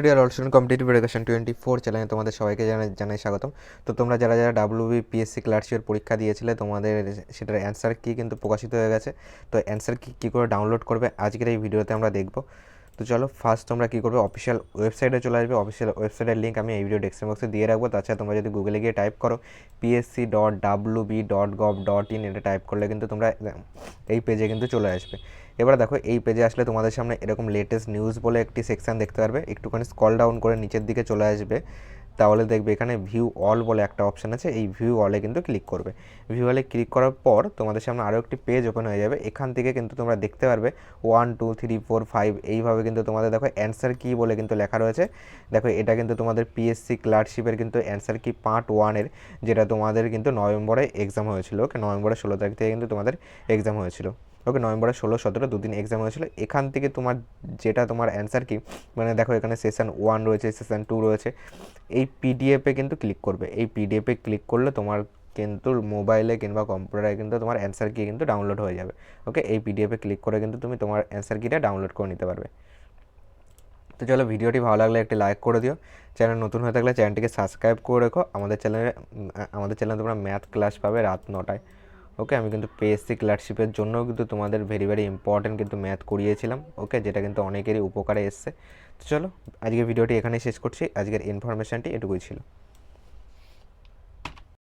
Deer all student competitive education 24 চ্যানেলে তোমাদের সবাইকে জানাই স্বাগতম। তো তোমরা যারা যারা WBPSC ক্লার্কশিপের পরীক্ষা দিয়েছিলে তোমাদের সেটার অ্যান্সার কি কিন্তু প্রকাশিত হয়ে গেছে। তো অ্যান্সার কী করে ডাউনলোড করবে আজকের এই ভিডিওতে আমরা দেখব। তো চলো ফার্স্ট তোমরা কী করবে, অফিসিয়াল ওয়েবসাইটে চলে আসবে। অফিসিয়াল ওয়েবসাইটের লিঙ্ক আমি এই ভিডিও ডেসক্রিপশন বক্সে দিয়ে রাখবো। তাছাড়া তোমরা যদি গুগলে গিয়ে টাইপ করো psc.wb.gov.in এটা টাইপ করলে কিন্তু তোমরা এই পেজে কিন্তু চলে আসবে। এবার দেখো এই পেজে আসলে তোমাদের সামনে এরকম লেটেস্ট নিউজ বলে একটি সেকশন দেখতে পারবে। একটুখানি স্ক্রল ডাউন করে নিচের দিকে চলে আসবে, তাহলে দেখবে এখানে ভিউ অল বলে একটা অপশান আছে। এই ভিউ অলে কিন্তু ক্লিক করবে। ভিউ অলে ক্লিক করার পর তোমাদের সামনে আরও একটি পেজ ওপেন হয়ে যাবে। এখান থেকে কিন্তু তোমরা দেখতে পারবে 1 2 3 4 5 এইভাবে কিন্তু তোমাদের দেখো অ্যান্সার কি বলে কিন্তু লেখা রয়েছে। দেখো এটা কিন্তু তোমাদের পিএসসি ক্লার্কশিপের কিন্তু অ্যান্সার কি পার্ট 1-এর, যেটা তোমাদের কিন্তু নভেম্বরে এক্সাম হয়েছিল। ওকে, নভেম্বরের 16 তারিখ থেকে কিন্তু তোমাদের এক্সাম হয়েছিল। ওকে, নভেম্বরের 16 17 দুদিন এক্সাম হয়েছিল। এখান থেকে তোমার যেটা তোমার অ্যান্সার কি মানে দেখো এখানে সেশন 1 রয়েছে, সেশন 2 রয়েছে। এই পিডিএফে কিন্তু ক্লিক করবে। এই পিডিএফে ক্লিক করলে তোমার কিন্তু মোবাইলে কিংবা কম্পিউটারে কিন্তু তোমার অ্যান্সার কি কিন্তু ডাউনলোড হয়ে যাবে। ওকে, এই পিডিএফে ক্লিক করে কিন্তু তুমি তোমার অ্যান্সার কিটা ডাউনলোড করে নিতে পারবে। তো চলো, ভিডিওটি ভালো লাগলে একটি লাইক করে দিও। চ্যানেল নতুন হয়ে থাকলে চ্যানেলটিকে সাবস্ক্রাইব করে রেখো। আমাদের চ্যানেলে তোমরা ম্যাথ ক্লাস পাবে রাত 9টায়। ওকে, আমি কিন্তু পিএসসি ক্লার্কশিপের জন্যও কিন্তু তোমাদের ভেরি ভেরি ইম্পর্টেন্ট কিন্তু ম্যাথ করিয়েছিলাম। ওকে, যেটা কিন্তু অনেকেরই উপকারে এসছে। তো চলো, আজকের ভিডিওটি এখানেই শেষ করছি। আজকের ইনফরমেশানটি এটুকুই ছিল।